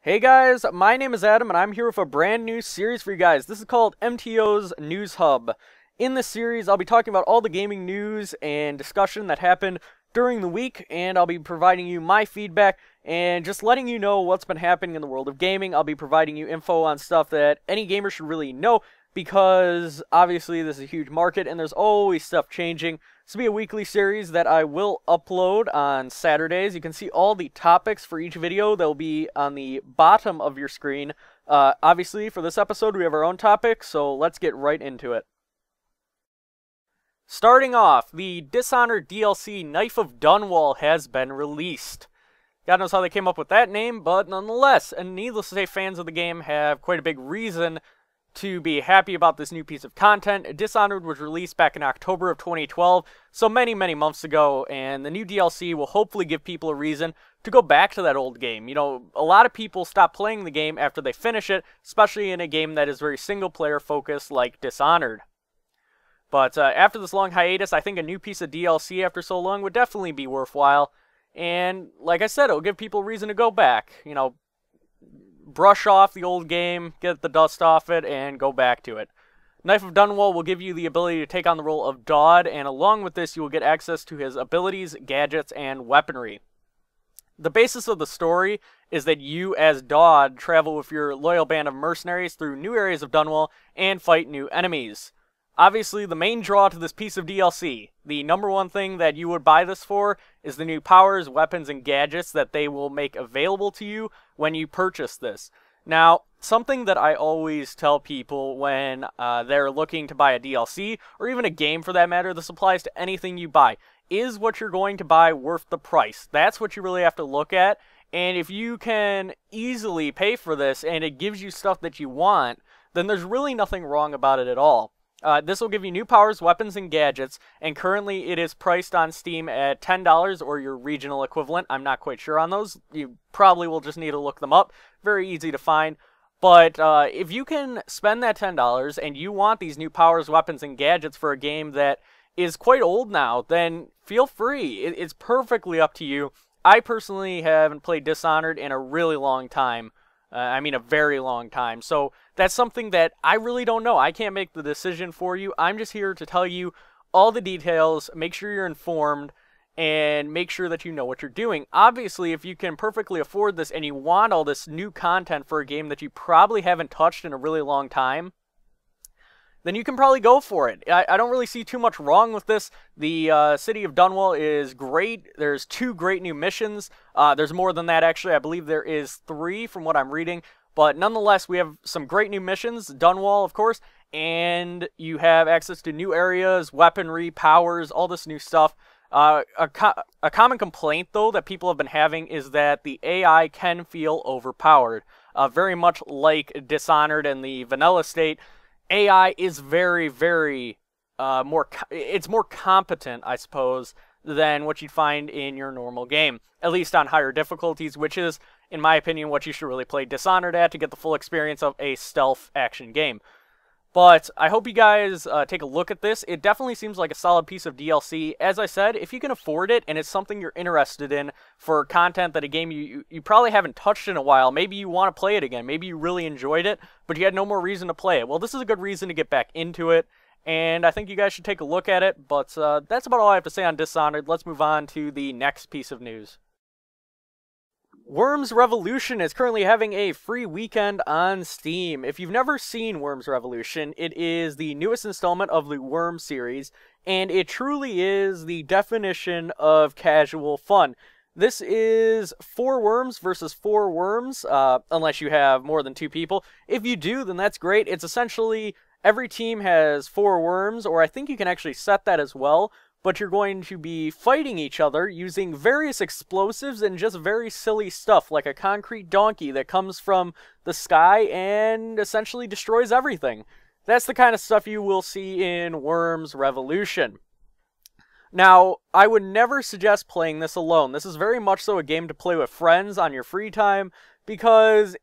Hey guys, my name is Adam and I'm here with a brand new series for you guys. This is called MTO's News Hub. In this series, I'll be talking about all the gaming news and discussion that happened during the week, and I'll be providing you my feedback and just letting you know what's been happening in the world of gaming. I'll be providing you info on stuff that any gamer should really know, because obviously this is a huge market and there's always stuff changing. This will be a weekly series that I will upload on Saturdays. You can see all the topics for each video. They'll be on the bottom of your screen. Obviously, for this episode, we have our own topic, so let's get right into it. Starting off, the Dishonored DLC Knife of Dunwall has been released. God knows how they came up with that name, but nonetheless, and needless to say, fans of the game have quite a big reason to be happy about this new piece of content. Dishonored was released back in October of 2012, so many months ago, and the new DLC will hopefully give people a reason to go back to that old game. You know, a lot of people stop playing the game after they finish it, especially in a game that is very single-player focused like Dishonored. But after this long hiatus, I think a new piece of DLC after so long would definitely be worthwhile, and like I said, it'll give people a reason to go back. You know, brush off the old game, get the dust off it, and go back to it. Knife of Dunwall will give you the ability to take on the role of Dodd, and along with this, you will get access to his abilities, gadgets, and weaponry. The basis of the story is that you, as Dodd, travel with your loyal band of mercenaries through new areas of Dunwall and fight new enemies. Obviously, the main draw to this piece of DLC, the number one thing that you would buy this for, is the new powers, weapons, and gadgets that they will make available to you when you purchase this. Now, something that I always tell people when they're looking to buy a DLC, or even a game for that matter, this applies to anything you buy, is what you're going to buy worth the price? That's what you really have to look at, and if you can easily pay for this, and it gives you stuff that you want, then there's really nothing wrong about it at all. This will give you new powers, weapons, and gadgets, and currently it is priced on Steam at $10 or your regional equivalent. I'm not quite sure on those. You probably will just need to look them up. Very easy to find. But if you can spend that $10 and you want these new powers, weapons, and gadgets for a game that is quite old now, then feel free. It's perfectly up to you. I personally haven't played Dishonored in a really long time. I mean a very long time. So that's something that I really don't know. I can't make the decision for you. I'm just here to tell you all the details, make sure you're informed, and make sure that you know what you're doing. Obviously, if you can perfectly afford this and you want all this new content for a game that you probably haven't touched in a really long time, then you can probably go for it. I don't really see too much wrong with this. The city of Dunwall is great. There's 2 great new missions. There's more than that, actually. I believe there is 3 from what I'm reading. But nonetheless, we have some great new missions. Dunwall, of course. And you have access to new areas, weaponry, powers, all this new stuff. A common complaint, though, that people have been having is that the AI can feel overpowered. Very much like Dishonored and the vanilla state, AI is very it's more competent, I suppose, than what you'd find in your normal game. At least on higher difficulties, which is, in my opinion, what you should really play Dishonored at to get the full experience of a stealth action game. But I hope you guys take a look at this. It definitely seems like a solid piece of DLC. As I said, if you can afford it and it's something you're interested in for content that a game you probably haven't touched in a while, maybe you want to play it again, maybe you really enjoyed it, but you had no more reason to play it. Well, this is a good reason to get back into it, and I think you guys should take a look at it. But that's about all I have to say on Dishonored. Let's move on to the next piece of news. Worms Revolution is currently having a free weekend on Steam. If you've never seen Worms Revolution, it is the newest installment of the Worms series, and it truly is the definition of casual fun. This is 4 worms versus 4 worms, unless you have more than 2 people. If you do, then that's great. It's essentially every team has 4 worms, or I think you can actually set that as well. But you're going to be fighting each other using various explosives and just very silly stuff, like a concrete donkey that comes from the sky and essentially destroys everything. That's the kind of stuff you will see in Worms Revolution. Now, I would never suggest playing this alone. This is very much so a game to play with friends on your free time, because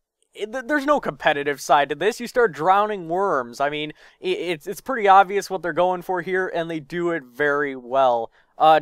there's no competitive side to this. You start drowning worms. I mean, it's pretty obvious what they're going for here, and they do it very well.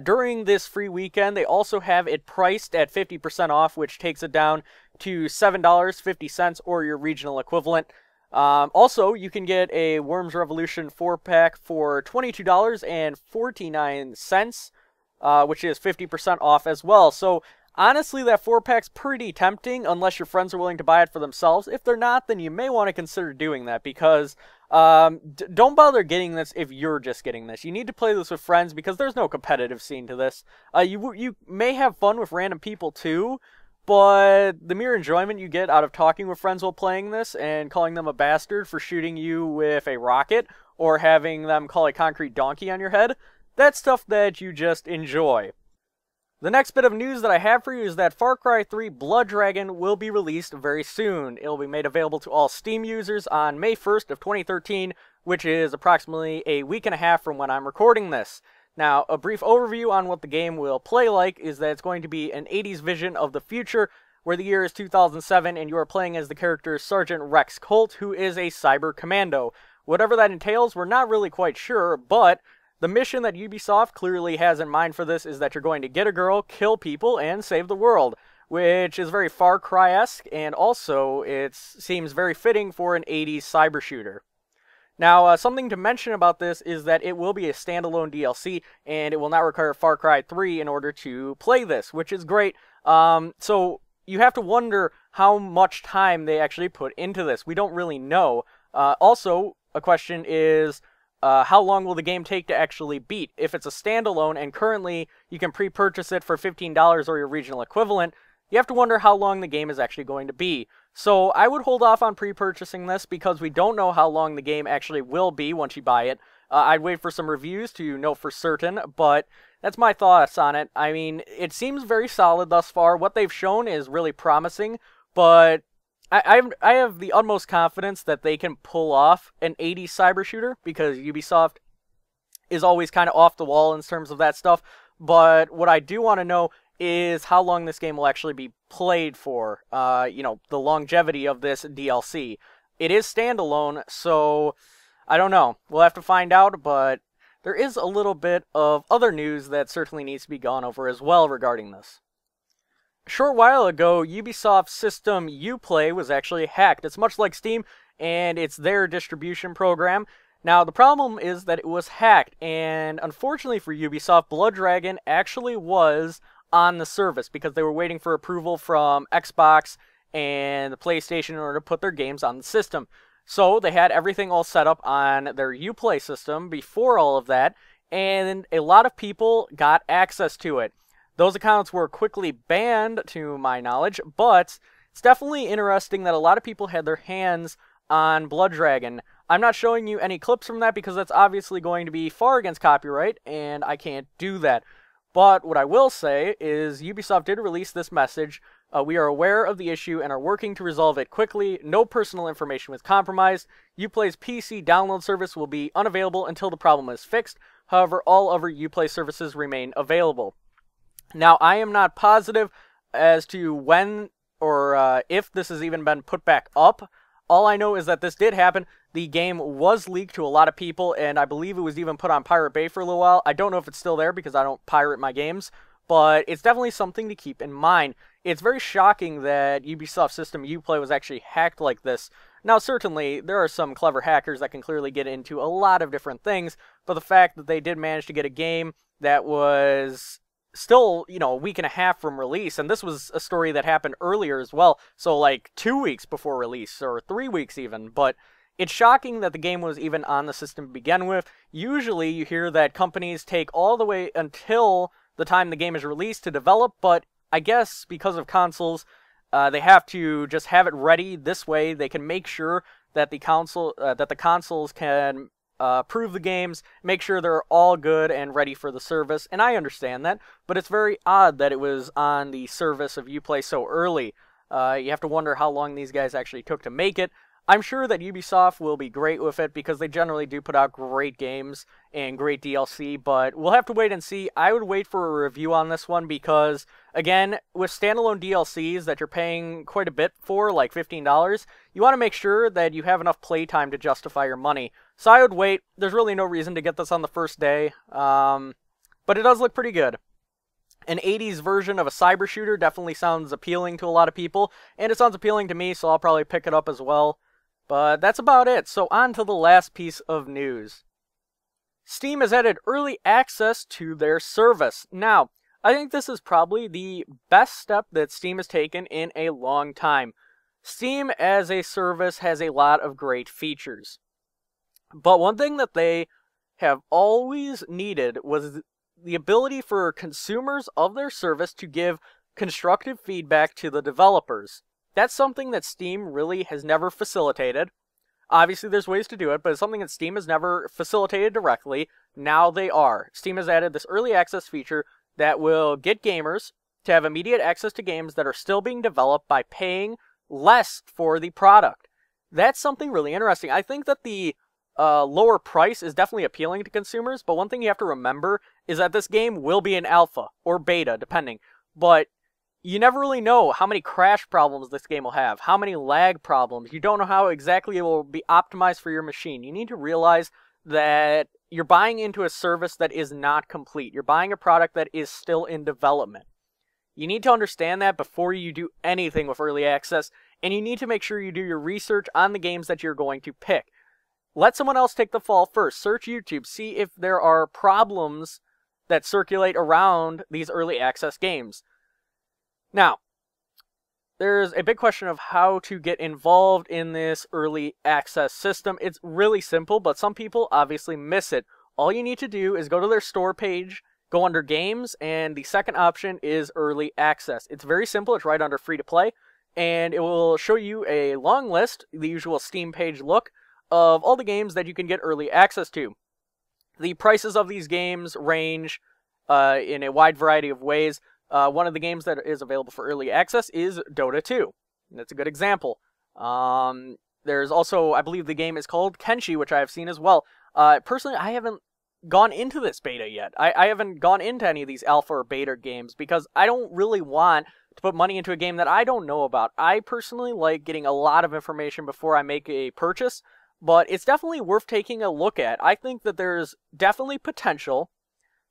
During this free weekend, they also have it priced at 50% off, which takes it down to $7.50 or your regional equivalent. Also, you can get a Worms Revolution 4-pack for $22.49, which is 50% off as well. So, honestly, that 4-pack's pretty tempting unless your friends are willing to buy it for themselves. If they're not, then you may want to consider doing that because don't bother getting this if you're just getting this. You need to play this with friends because there's no competitive scene to this. You may have fun with random people too, but the mere enjoyment you get out of talking with friends while playing this and calling them a bastard for shooting you with a rocket or having them call a concrete donkey on your head, that's stuff that you just enjoy. The next bit of news that I have for you is that Far Cry 3 Blood Dragon will be released very soon. It will be made available to all Steam users on May 1st of 2013, which is approximately a week and a half from when I'm recording this. Now, a brief overview on what the game will play like is that it's going to be an 80s vision of the future, where the year is 2007, and you are playing as the character Sergeant Rex Colt, who is a cyber commando. Whatever that entails, we're not really quite sure, but the mission that Ubisoft clearly has in mind for this is that you're going to get a girl, kill people, and save the world, which is very Far Cry-esque, and also it seems very fitting for an 80s cyber shooter. Now, something to mention about this is that it will be a standalone DLC, and it will not require Far Cry 3 in order to play this, which is great. So you have to wonder how much time they actually put into this. We don't really know. Also, a question is, how long will the game take to actually beat? If it's a standalone, and currently you can pre-purchase it for $15 or your regional equivalent, you have to wonder how long the game is actually going to be. So I would hold off on pre-purchasing this because we don't know how long the game actually will be once you buy it. I'd wait for some reviews to know for certain, but that's my thoughts on it. I mean, it seems very solid thus far. What they've shown is really promising, but I have the utmost confidence that they can pull off an 80s cyber shooter because Ubisoft is always kind of off the wall in terms of that stuff. But what I do want to know is how long this game will actually be played for, the longevity of this DLC. It is standalone, so I don't know. We'll have to find out, but there is a little bit of other news that certainly needs to be gone over as well regarding this. A short while ago, Ubisoft's system Uplay was actually hacked. It's much like Steam, and it's their distribution program. Now, the problem is that it was hacked, and unfortunately for Ubisoft, Blood Dragon actually was on the service because they were waiting for approval from Xbox and the PlayStation in order to put their games on the system. So they had everything all set up on their Uplay system before all of that, and a lot of people got access to it. Those accounts were quickly banned, to my knowledge, but it's definitely interesting that a lot of people had their hands on Blood Dragon. I'm not showing you any clips from that because that's obviously going to be far against copyright, and I can't do that. But what I will say is Ubisoft did release this message. We are aware of the issue and are working to resolve it quickly. No personal information was compromised. Uplay's PC download service will be unavailable until the problem is fixed. However, all other Uplay services remain available. Now, I am not positive as to when or if this has even been put back up. All I know is that this did happen. The game was leaked to a lot of people, and I believe it was even put on Pirate Bay for a little while. I don't know if it's still there because I don't pirate my games, but it's definitely something to keep in mind. It's very shocking that Ubisoft system Uplay was actually hacked like this. Now, certainly, there are some clever hackers that can clearly get into a lot of different things, but the fact that they did manage to get a game that was still, a week and a half from release, and this was a story that happened earlier as well, so like 2 weeks before release, or 3 weeks even, but it's shocking that the game was even on the system to begin with. Usually you hear that companies take all the way until the time the game is released to develop, but I guess because of consoles, they have to just have it ready. This way they can make sure that the consoles can approve the games, make sure they're all good and ready for the service, and I understand that, but it's very odd that it was on the service of Uplay so early. You have to wonder how long these guys actually took to make it. I'm sure that Ubisoft will be great with it because they generally do put out great games and great DLC, but we'll have to wait and see. I would wait for a review on this one because, again, with standalone DLCs that you're paying quite a bit for, like $15, you want to make sure that you have enough playtime to justify your money. So I would wait. There's really no reason to get this on the first day, but it does look pretty good. An 80s version of a cyber shooter definitely sounds appealing to a lot of people, and it sounds appealing to me, so I'll probably pick it up as well. But that's about it, so on to the last piece of news. Steam has added early access to their service. Now, I think this is probably the best step that Steam has taken in a long time. Steam as a service has a lot of great features. But one thing that they have always needed was the ability for consumers of their service to give constructive feedback to the developers. That's something that Steam really has never facilitated. Obviously, there's ways to do it, but it's something that Steam has never facilitated directly. Now they are. Steam has added this early access feature that will get gamers to have immediate access to games that are still being developed by paying less for the product. That's something really interesting. I think that the lower price is definitely appealing to consumers, but one thing you have to remember is that this game will be in alpha or beta, depending. But you never really know how many crash problems this game will have, how many lag problems. You don't know how exactly it will be optimized for your machine. You need to realize that you're buying into a service that is not complete. You're buying a product that is still in development. You need to understand that before you do anything with early access, and you need to make sure you do your research on the games that you're going to pick. Let someone else take the fall first. Search YouTube. See if there are problems that circulate around these early access games. Now, there's a big question of how to get involved in this early access system. It's really simple, but some people obviously miss it. All you need to do is go to their store page, go under Games, and the second option is Early Access. It's very simple. It's right under Free to Play, and it will show you a long list, the usual Steam page look, of all the games that you can get early access to. The prices of these games range in a wide variety of ways. One of the games that is available for early access is Dota 2. And that's a good example. There's also, I believe the game is called Kenshi, which I have seen as well. Personally, I haven't gone into this beta yet. I haven't gone into any of these alpha or beta games because I don't really want to put money into a game that I don't know about. I personally like getting a lot of information before I make a purchase, but it's definitely worth taking a look at. I think that there's definitely potential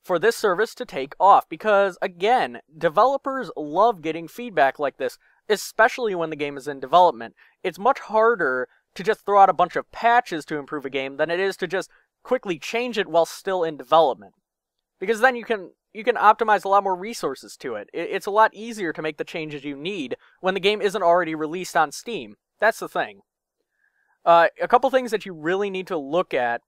for this service to take off because, again, developers love getting feedback like this, especially when the game is in development. It's much harder to just throw out a bunch of patches to improve a game than it is to just quickly change it while still in development. Because then you can optimize a lot more resources to it. It's a lot easier to make the changes you need when the game isn't already released on Steam. That's the thing. A couple things that you really need to look at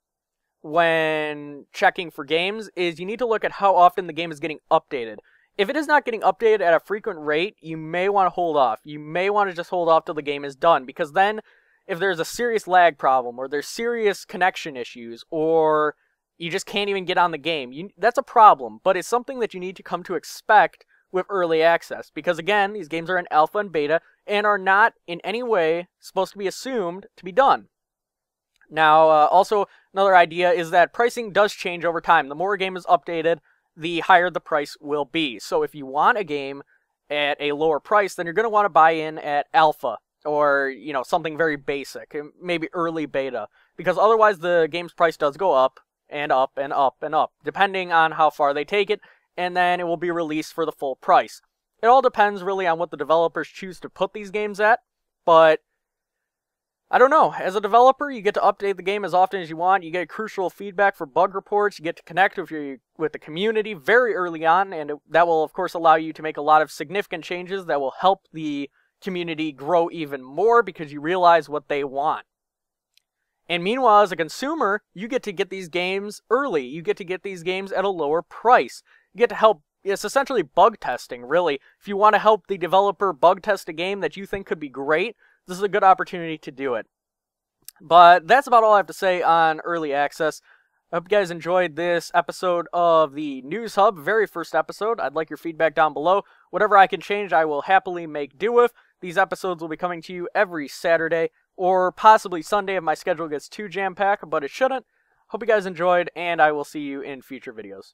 when checking for games is you need to look at how often the game is getting updated. If it is not getting updated at a frequent rate, you may want to hold off. You may want to just hold off till the game is done, because then if there's a serious lag problem, or there's serious connection issues, or you just can't even get on the game, that's a problem, but it's something that you need to come to expect with early access, because again, these games are in alpha and beta, and are not in any way supposed to be assumed to be done. Now, also, another idea is that pricing does change over time. The more a game is updated, the higher the price will be. So if you want a game at a lower price, then you're going to want to buy in at alpha, or, you know, something very basic, maybe early beta, because otherwise the game's price does go up, and up, and up, and up, depending on how far they take it, and then it will be released for the full price. It all depends really on what the developers choose to put these games at, but I don't know. As a developer, you get to update the game as often as you want. You get crucial feedback for bug reports. You get to connect with the community very early on, and that will, of course, allow you to make a lot of significant changes that will help the community grow even more because you realize what they want. And meanwhile, as a consumer, you get to get these games early. You get to get these games at a lower price. You get to help. It's essentially bug testing, really. If you want to help the developer bug test a game that you think could be great, this is a good opportunity to do it. But that's about all I have to say on early access. I hope you guys enjoyed this episode of the News Hub, very first episode. I'd like your feedback down below. Whatever I can change, I will happily make do with. These episodes will be coming to you every Saturday, or possibly Sunday if my schedule gets too jam-packed, but it shouldn't. Hope you guys enjoyed, and I will see you in future videos.